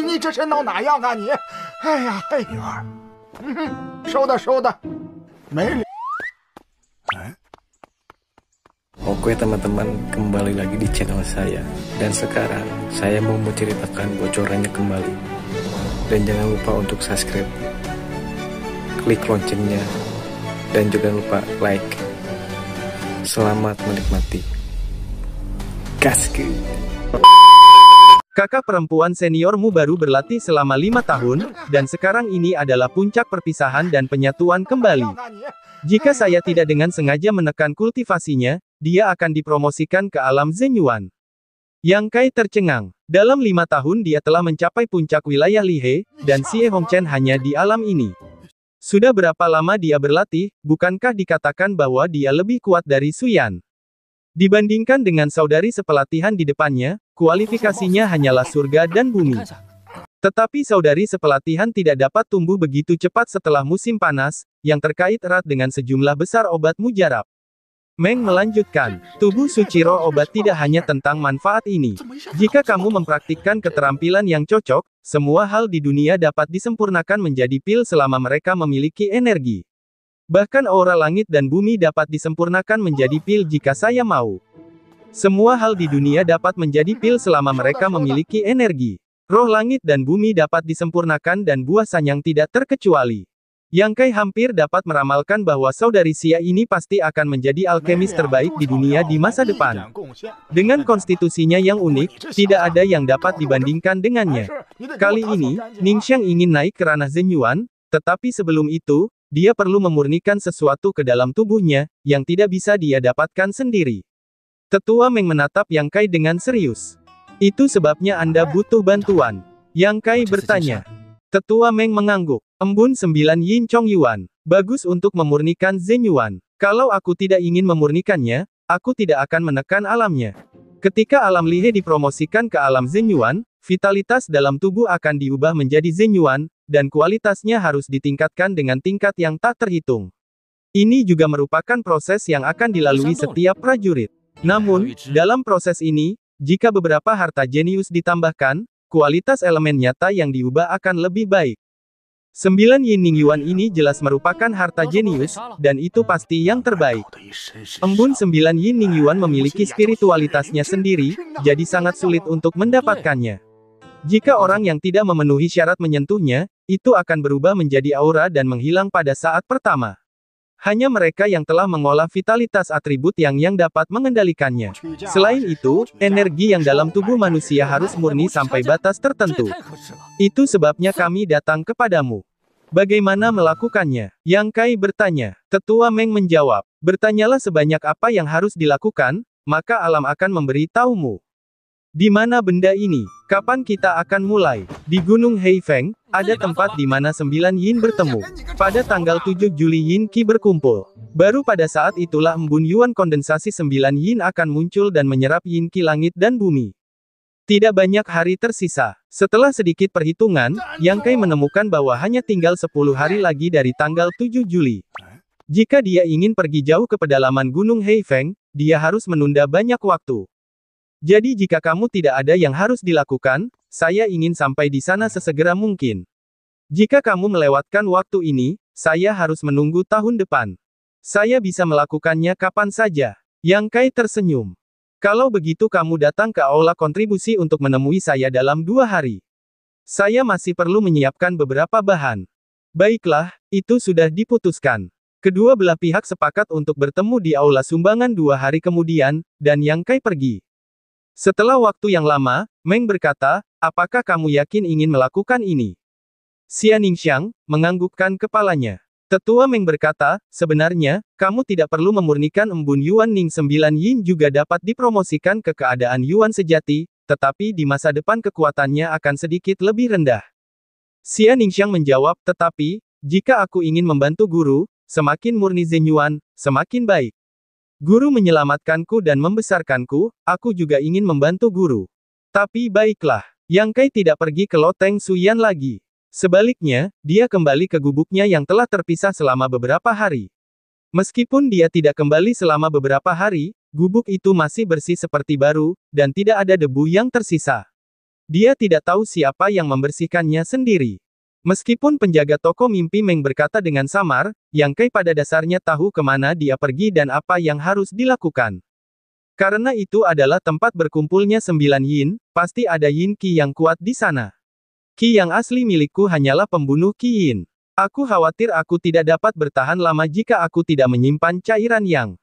你这是闹哪样啊你？哎呀，哎呀，收的收的，没理。Oke teman-teman, kembali lagi di channel saya. Dan sekarang saya mau menceritakan bocorannya kembali. Dan jangan lupa untuk subscribe, klik loncengnya, dan juga lupa like. Selamat menikmati. Gaskeun. Kakak perempuan seniormu baru berlatih selama 5 tahun, dan sekarang ini adalah puncak perpisahan dan penyatuan kembali. Jika saya tidak dengan sengaja menekan kultivasinya, dia akan dipromosikan ke alam Zenyuan. Yang Kai tercengang. Dalam 5 tahun dia telah mencapai puncak wilayah Lihe, dan Xie Hongchen hanya di alam ini. Sudah berapa lama dia berlatih, bukankah dikatakan bahwa dia lebih kuat dari Suyan? Dibandingkan dengan saudari sepelatihan di depannya, kualifikasinya hanyalah surga dan bumi. Tetapi saudari sepelatihan tidak dapat tumbuh begitu cepat setelah musim panas, yang terkait erat dengan sejumlah besar obat mujarab. Meng melanjutkan, tubuh suci roh obat tidak hanya tentang manfaat ini. Jika kamu mempraktikkan keterampilan yang cocok, semua hal di dunia dapat disempurnakan menjadi pil selama mereka memiliki energi. Bahkan aura langit dan bumi dapat disempurnakan menjadi pil jika saya mau. Semua hal di dunia dapat menjadi pil selama mereka memiliki energi. Roh langit dan bumi dapat disempurnakan dan buah sanyang tidak terkecuali. Yang Kai hampir dapat meramalkan bahwa saudari Xia ini pasti akan menjadi alkemis terbaik di dunia di masa depan. Dengan konstitusinya yang unik, tidak ada yang dapat dibandingkan dengannya. Kali ini, Ningxiang ingin naik ke ranah Zenyuan, tetapi sebelum itu, dia perlu memurnikan sesuatu ke dalam tubuhnya, yang tidak bisa dia dapatkan sendiri. Tetua Meng menatap Yang Kai dengan serius. Itu sebabnya Anda butuh bantuan. Yang Kai bertanya. Tetua Meng mengangguk. Embun 9 Yin Chong Yuan. Bagus untuk memurnikan Zenyuan. Kalau aku tidak ingin memurnikannya, aku tidak akan menekan alamnya. Ketika alam Lihe dipromosikan ke alam Zenyuan, vitalitas dalam tubuh akan diubah menjadi Zenyuan, dan kualitasnya harus ditingkatkan dengan tingkat yang tak terhitung. Ini juga merupakan proses yang akan dilalui setiap prajurit. Namun, dalam proses ini, jika beberapa harta jenius ditambahkan, kualitas elemen nyata yang diubah akan lebih baik. 9 Yin Yuan ini jelas merupakan harta jenius, dan itu pasti yang terbaik. Embun 9 Yin Yuan memiliki spiritualitasnya sendiri, jadi sangat sulit untuk mendapatkannya. Jika orang yang tidak memenuhi syarat menyentuhnya, itu akan berubah menjadi aura dan menghilang pada saat pertama. Hanya mereka yang telah mengolah vitalitas atribut yang dapat mengendalikannya. Selain itu, energi yang dalam tubuh manusia harus murni sampai batas tertentu. Itu sebabnya kami datang kepadamu. Bagaimana melakukannya? Yang Kai bertanya. Tetua Meng menjawab, bertanyalah sebanyak apa yang harus dilakukan, maka alam akan memberi tahumu. Di mana benda ini? Kapan kita akan mulai? Di Gunung Heifeng, ada tempat di mana 9 Yin bertemu. Pada tanggal 7 Juli Yin Qi berkumpul. Baru pada saat itulah embun Yuan kondensasi 9 Yin akan muncul dan menyerap Yin Qi langit dan bumi. Tidak banyak hari tersisa. Setelah sedikit perhitungan, Yang Kai menemukan bahwa hanya tinggal 10 hari lagi dari tanggal 7 Juli. Jika dia ingin pergi jauh ke pedalaman Gunung Heifeng, dia harus menunda banyak waktu. Jadi jika kamu tidak ada yang harus dilakukan, saya ingin sampai di sana sesegera mungkin. Jika kamu melewatkan waktu ini, saya harus menunggu tahun depan. Saya bisa melakukannya kapan saja. Yang Kai tersenyum. Kalau begitu kamu datang ke aula kontribusi untuk menemui saya dalam 2 hari. Saya masih perlu menyiapkan beberapa bahan. Baiklah, itu sudah diputuskan. Kedua belah pihak sepakat untuk bertemu di aula sumbangan 2 hari kemudian, dan Yang Kai pergi. Setelah waktu yang lama, Meng berkata, apakah kamu yakin ingin melakukan ini? Xia Ningxiang menganggukkan kepalanya. Tetua Meng berkata, sebenarnya, kamu tidak perlu memurnikan embun Yuan Ning 9 Yin juga dapat dipromosikan ke keadaan Yuan sejati, tetapi di masa depan kekuatannya akan sedikit lebih rendah. Xia Ningxiang menjawab, tetapi, jika aku ingin membantu guru, semakin murni Zenyuan, semakin baik. Guru menyelamatkanku dan membesarkanku, aku juga ingin membantu guru. Tapi baiklah, Yang Kai tidak pergi ke loteng Suyan lagi. Sebaliknya, dia kembali ke gubuknya yang telah terpisah selama beberapa hari. Meskipun dia tidak kembali selama beberapa hari, gubuk itu masih bersih seperti baru, dan tidak ada debu yang tersisa. Dia tidak tahu siapa yang membersihkannya sendiri. Meskipun penjaga toko mimpi Meng berkata dengan samar, Yang Kai pada dasarnya tahu kemana dia pergi dan apa yang harus dilakukan. Karena itu adalah tempat berkumpulnya 9 yin, pasti ada yin Qi yang kuat di sana. Qi yang asli milikku hanyalah pembunuh Qi yin. Aku khawatir aku tidak dapat bertahan lama jika aku tidak menyimpan cairan yang.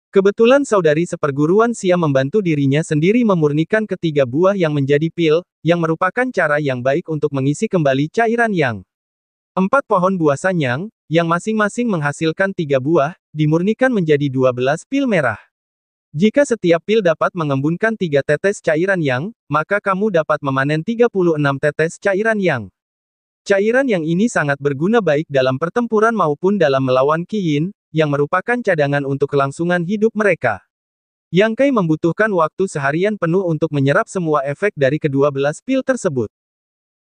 Kebetulan saudari seperguruan Xia membantu dirinya sendiri memurnikan ketiga buah yang menjadi pil, yang merupakan cara yang baik untuk mengisi kembali cairan yang. 4 pohon buah sanyang, yang masing-masing menghasilkan 3 buah, dimurnikan menjadi 12 pil merah. Jika setiap pil dapat mengembunkan 3 tetes cairan yang, maka kamu dapat memanen 36 tetes cairan yang. Cairan yang ini sangat berguna baik dalam pertempuran maupun dalam melawan Qi yin, yang merupakan cadangan untuk kelangsungan hidup mereka. Yang Kai membutuhkan waktu seharian penuh untuk menyerap semua efek dari ke-12 pil tersebut.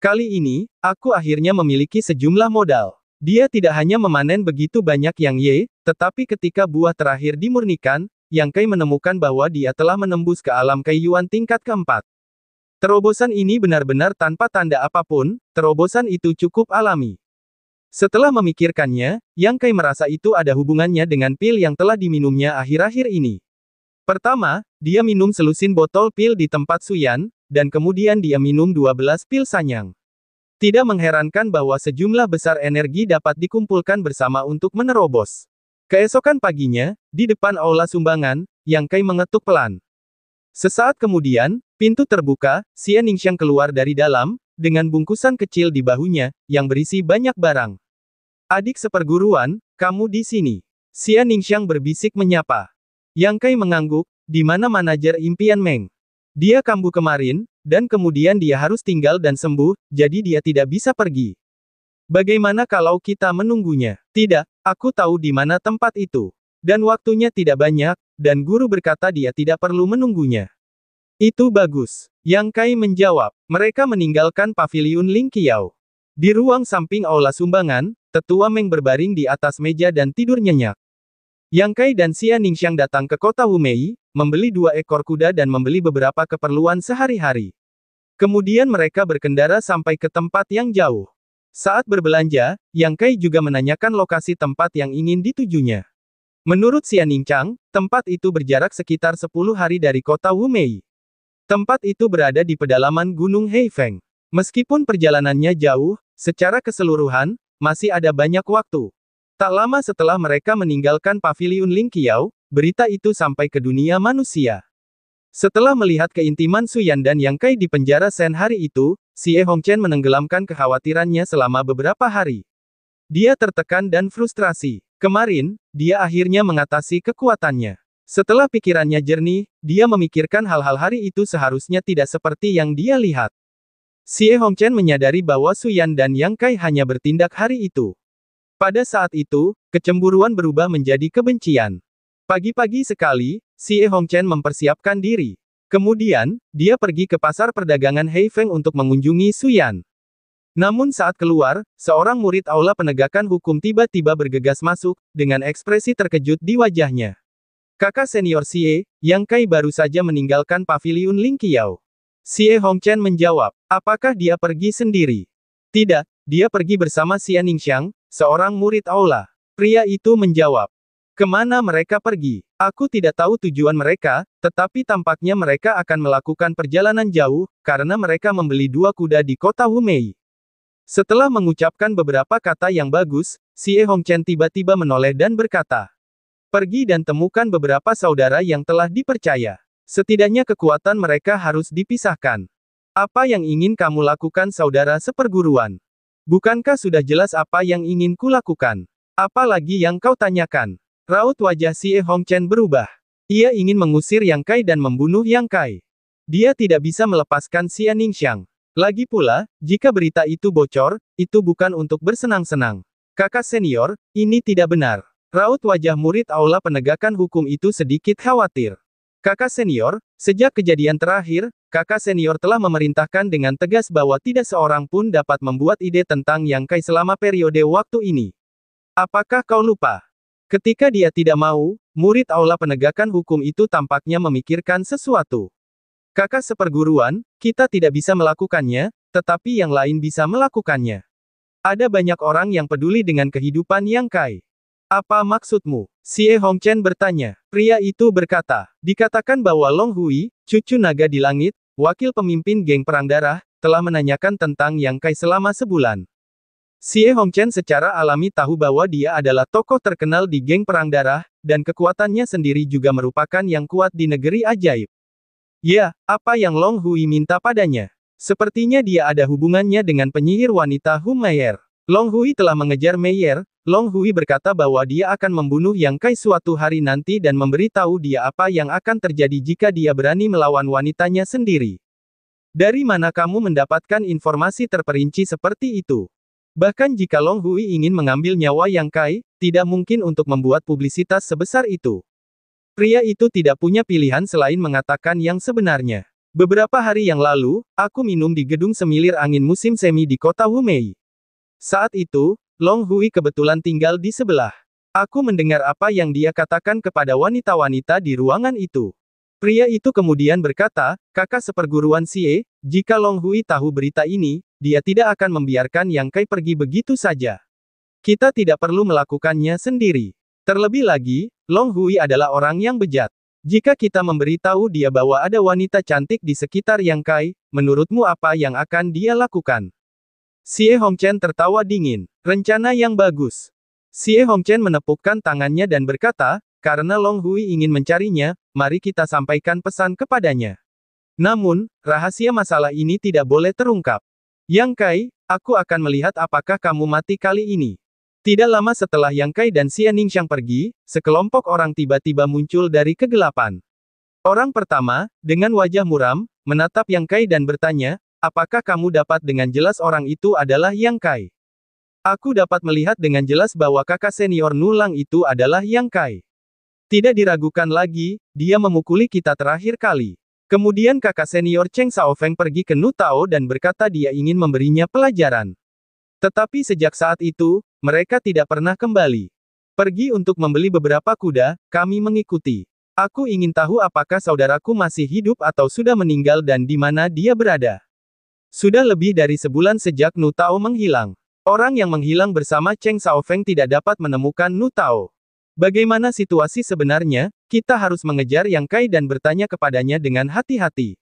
Kali ini, aku akhirnya memiliki sejumlah modal. Dia tidak hanya memanen begitu banyak yang Ye, tetapi ketika buah terakhir dimurnikan, Yang Kai menemukan bahwa dia telah menembus ke alam Kaiyuan tingkat keempat. Terobosan ini benar-benar tanpa tanda apapun, terobosan itu cukup alami. Setelah memikirkannya, Yang Kai merasa itu ada hubungannya dengan pil yang telah diminumnya akhir-akhir ini. Pertama, dia minum selusin botol pil di tempat Suyan, dan kemudian dia minum 12 pil sanyang. Tidak mengherankan bahwa sejumlah besar energi dapat dikumpulkan bersama untuk menerobos. Keesokan paginya, di depan aula sumbangan, Yang Kai mengetuk pelan. Sesaat kemudian, pintu terbuka, Xia Ningxiang keluar dari dalam, dengan bungkusan kecil di bahunya, yang berisi banyak barang. Adik seperguruan, kamu di sini. Xia Ningxiang berbisik menyapa. Yang Kai mengangguk, di mana manajer impian Meng. Dia kambuh kemarin, dan kemudian dia harus tinggal dan sembuh, jadi dia tidak bisa pergi. Bagaimana kalau kita menunggunya? Tidak, aku tahu di mana tempat itu. Dan waktunya tidak banyak, dan guru berkata dia tidak perlu menunggunya. Itu bagus. Yang Kai menjawab. Mereka meninggalkan paviliun Ling Qiao. Di ruang samping aula sumbangan, tetua Meng berbaring di atas meja dan tidur nyenyak. Yang Kai dan Xia Ningxiang datang ke kota Wumei, membeli 2 ekor kuda dan membeli beberapa keperluan sehari-hari. Kemudian mereka berkendara sampai ke tempat yang jauh. Saat berbelanja, Yang Kai juga menanyakan lokasi tempat yang ingin ditujunya. Menurut Xia Ningxiang, tempat itu berjarak sekitar 10 hari dari kota Wumei. Tempat itu berada di pedalaman Gunung Heifeng. Meskipun perjalanannya jauh, secara keseluruhan, masih ada banyak waktu. Tak lama setelah mereka meninggalkan paviliun Ling Qiao, berita itu sampai ke dunia manusia. Setelah melihat keintiman Suyan dan Yang Kai di penjara Shen hari itu, Xie Hongchen menenggelamkan kekhawatirannya selama beberapa hari. Dia tertekan dan frustrasi. Kemarin, dia akhirnya mengatasi kekuatannya. Setelah pikirannya jernih, dia memikirkan hal-hal hari itu seharusnya tidak seperti yang dia lihat. Xie Hongchen menyadari bahwa Suyan dan Yang Kai hanya bertindak hari itu. Pada saat itu, kecemburuan berubah menjadi kebencian. Pagi-pagi sekali, Xie Hongchen mempersiapkan diri. Kemudian, dia pergi ke pasar perdagangan Heifeng untuk mengunjungi Suyan. Namun saat keluar, seorang murid aula penegakan hukum tiba-tiba bergegas masuk, dengan ekspresi terkejut di wajahnya. Kakak senior Xie, Yang Kai baru saja meninggalkan paviliun Ling Qiao. Xie Hongchen menjawab, apakah dia pergi sendiri? Tidak, dia pergi bersama Xia Ningxiang, seorang murid aula. Pria itu menjawab. Kemana mereka pergi? Aku tidak tahu tujuan mereka, tetapi tampaknya mereka akan melakukan perjalanan jauh, karena mereka membeli 2 kuda di kota Wumei. Setelah mengucapkan beberapa kata yang bagus, Xie Hongchen tiba-tiba menoleh dan berkata, pergi dan temukan beberapa saudara yang telah dipercaya. Setidaknya kekuatan mereka harus dipisahkan. Apa yang ingin kamu lakukan saudara seperguruan? Bukankah sudah jelas apa yang ingin kulakukan? Apa lagi yang kau tanyakan? Raut wajah Xie Hongchen berubah. Ia ingin mengusir Yang Kai dan membunuh Yang Kai. Dia tidak bisa melepaskan Xia Ningxiang. Lagi pula, jika berita itu bocor, itu bukan untuk bersenang-senang. Kakak senior, ini tidak benar. Raut wajah murid aula penegakan hukum itu sedikit khawatir. Kakak senior, sejak kejadian terakhir, kakak senior telah memerintahkan dengan tegas bahwa tidak seorang pun dapat membuat ide tentang Yang Kai selama periode waktu ini. Apakah kau lupa? Ketika dia tidak mau, murid aula penegakan hukum itu tampaknya memikirkan sesuatu. Kakak seperguruan, kita tidak bisa melakukannya, tetapi yang lain bisa melakukannya. Ada banyak orang yang peduli dengan kehidupan Yang Kai. Apa maksudmu? Xie Hongchen bertanya. Pria itu berkata, dikatakan bahwa Long Hui, cucu naga di langit, wakil pemimpin geng perang darah, telah menanyakan tentang Yang Kai selama sebulan. Xie Hongchen secara alami tahu bahwa dia adalah tokoh terkenal di geng perang darah, dan kekuatannya sendiri juga merupakan yang kuat di negeri ajaib. Ya, apa yang Long Hui minta padanya? Sepertinya dia ada hubungannya dengan penyihir wanita Hu Meier. Long Hui telah mengejar Meier. Long Hui berkata bahwa dia akan membunuh Yang Kai suatu hari nanti dan memberitahu dia apa yang akan terjadi jika dia berani melawan wanitanya sendiri. Dari mana kamu mendapatkan informasi terperinci seperti itu? Bahkan jika Long Hui ingin mengambil nyawa Yang Kai, tidak mungkin untuk membuat publisitas sebesar itu. Pria itu tidak punya pilihan selain mengatakan yang sebenarnya. Beberapa hari yang lalu, aku minum di gedung semilir angin musim semi di kota Wumei. Saat itu, Long Hui kebetulan tinggal di sebelah. Aku mendengar apa yang dia katakan kepada wanita-wanita di ruangan itu. Pria itu kemudian berkata, kakak seperguruan Xie, jika Long Hui tahu berita ini, dia tidak akan membiarkan Yang Kai pergi begitu saja. Kita tidak perlu melakukannya sendiri. Terlebih lagi, Long Hui adalah orang yang bejat. Jika kita memberitahu dia bahwa ada wanita cantik di sekitar Yang Kai, menurutmu apa yang akan dia lakukan? Xie Hongchen tertawa dingin. Rencana yang bagus. Xie Hongchen menepukkan tangannya dan berkata, karena Long Hui ingin mencarinya, mari kita sampaikan pesan kepadanya. Namun, rahasia masalah ini tidak boleh terungkap. Yang Kai, aku akan melihat apakah kamu mati kali ini. Tidak lama setelah Yang Kai dan Xia Ningxiang pergi, sekelompok orang tiba-tiba muncul dari kegelapan. Orang pertama, dengan wajah muram, menatap Yang Kai dan bertanya, apakah kamu dapat dengan jelas orang itu adalah Yang Kai? Aku dapat melihat dengan jelas bahwa kakak senior Nulang itu adalah Yang Kai. Tidak diragukan lagi, dia memukuli kita terakhir kali. Kemudian kakak senior Cheng Xiaofeng pergi ke Nu Tao dan berkata dia ingin memberinya pelajaran. Tetapi sejak saat itu, mereka tidak pernah kembali. Pergi untuk membeli beberapa kuda, kami mengikuti. Aku ingin tahu apakah saudaraku masih hidup atau sudah meninggal dan di mana dia berada. Sudah lebih dari sebulan sejak Nu Tao menghilang. Orang yang menghilang bersama Cheng Xiaofeng tidak dapat menemukan Nu Tao. Bagaimana situasi sebenarnya? Kita harus mengejar Yang Kai dan bertanya kepadanya dengan hati-hati.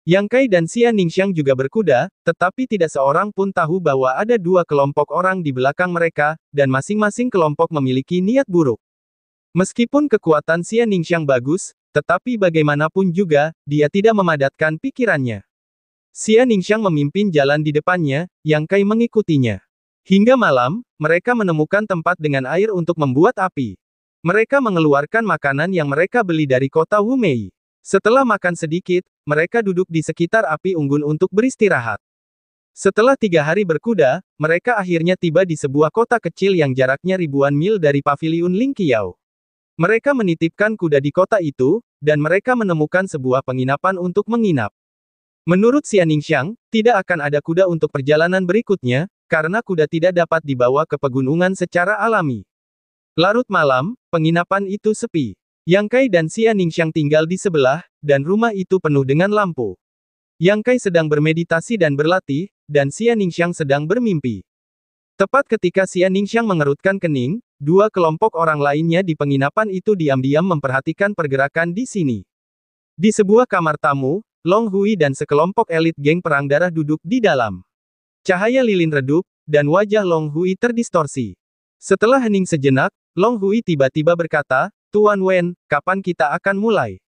Yang Kai dan Xia Ningxiang juga berkuda, tetapi tidak seorang pun tahu bahwa ada dua kelompok orang di belakang mereka, dan masing-masing kelompok memiliki niat buruk. Meskipun kekuatan Xia Ningxiang bagus, tetapi bagaimanapun juga, dia tidak memadatkan pikirannya. Xia Ningxiang memimpin jalan di depannya, Yang Kai mengikutinya. Hingga malam, mereka menemukan tempat dengan air untuk membuat api. Mereka mengeluarkan makanan yang mereka beli dari kota Wumei. Setelah makan sedikit, mereka duduk di sekitar api unggun untuk beristirahat. Setelah 3 hari berkuda, mereka akhirnya tiba di sebuah kota kecil yang jaraknya ribuan mil dari paviliun Ling Qiao. Mereka menitipkan kuda di kota itu, dan mereka menemukan sebuah penginapan untuk menginap. Menurut Xia Ningxiang, tidak akan ada kuda untuk perjalanan berikutnya, karena kuda tidak dapat dibawa ke pegunungan secara alami. Larut malam, penginapan itu sepi. Yang Kai dan Xia Ningxiang tinggal di sebelah, dan rumah itu penuh dengan lampu. Yang Kai sedang bermeditasi dan berlatih, dan Xia Ningxiang sedang bermimpi. Tepat ketika Xia Ningxiang mengerutkan kening, dua kelompok orang lainnya di penginapan itu diam-diam memperhatikan pergerakan di sini. Di sebuah kamar tamu, Long Hui dan sekelompok elit geng perang darah duduk di dalam. Cahaya lilin redup, dan wajah Long Hui terdistorsi. Setelah hening sejenak, Long Hui tiba-tiba berkata, Tuan Wen, kapan kita akan mulai?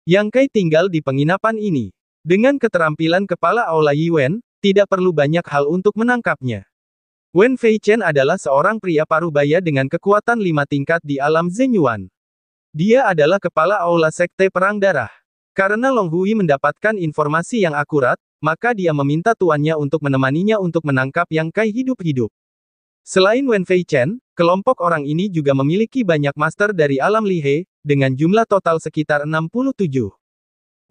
Yang Kai tinggal di penginapan ini. Dengan keterampilan kepala Aula Yi Wen, tidak perlu banyak hal untuk menangkapnya. Wen Fei Chen adalah seorang pria parubaya dengan kekuatan 5 tingkat di alam Zenyuan. Dia adalah kepala Aula Sekte Perang Darah. Karena Long Hui mendapatkan informasi yang akurat, maka dia meminta tuannya untuk menemaninya untuk menangkap Yang Kai hidup-hidup. Selain Wen Fei Chen, kelompok orang ini juga memiliki banyak master dari alam Lihe, dengan jumlah total sekitar 67.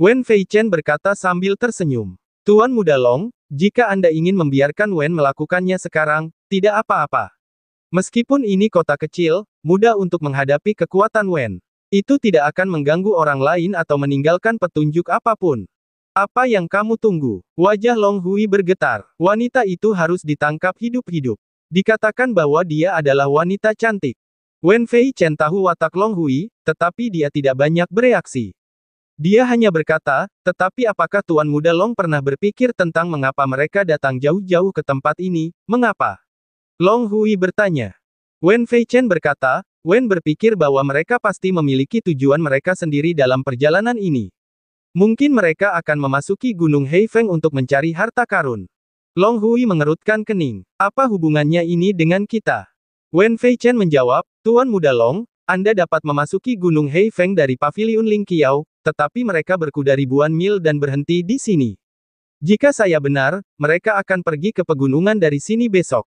Wen Fei Chen berkata sambil tersenyum. Tuan Muda Long, jika Anda ingin membiarkan Wen melakukannya sekarang, tidak apa-apa. Meskipun ini kota kecil, mudah untuk menghadapi kekuatan Wen. Itu tidak akan mengganggu orang lain atau meninggalkan petunjuk apapun. Apa yang kamu tunggu? Wajah Long Hui bergetar. Wanita itu harus ditangkap hidup-hidup. Dikatakan bahwa dia adalah wanita cantik. Wen Fei Chen tahu watak Long Hui, tetapi dia tidak banyak bereaksi. Dia hanya berkata, tetapi apakah Tuan Muda Long pernah berpikir tentang mengapa mereka datang jauh-jauh ke tempat ini, mengapa? Long Hui bertanya. Wen Fei Chen berkata, Wen berpikir bahwa mereka pasti memiliki tujuan mereka sendiri dalam perjalanan ini. Mungkin mereka akan memasuki Gunung Heifeng untuk mencari harta karun. Long Hui mengerutkan kening. Apa hubungannya ini dengan kita? Wen Fei Chen menjawab, Tuan Muda Long, Anda dapat memasuki Gunung Heifeng dari Paviliun Ling Qiao, tetapi mereka berkuda ribuan mil dan berhenti di sini. Jika saya benar, mereka akan pergi ke pegunungan dari sini besok.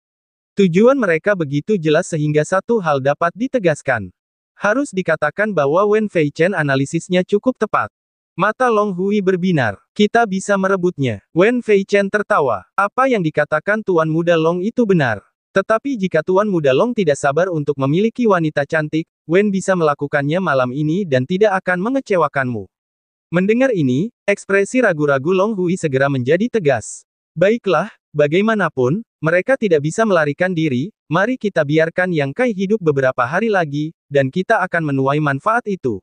Tujuan mereka begitu jelas sehingga satu hal dapat ditegaskan. Harus dikatakan bahwa Wen Fei Chen analisisnya cukup tepat. Mata Long Hui berbinar. Kita bisa merebutnya. Wen Fei Chen tertawa. Apa yang dikatakan Tuan Muda Long itu benar. Tetapi jika Tuan Muda Long tidak sabar untuk memiliki wanita cantik, Wen bisa melakukannya malam ini dan tidak akan mengecewakanmu. Mendengar ini, ekspresi ragu-ragu Long Hui segera menjadi tegas. Baiklah, bagaimanapun, mereka tidak bisa melarikan diri, mari kita biarkan Yang Kai hidup beberapa hari lagi, dan kita akan menuai manfaat itu.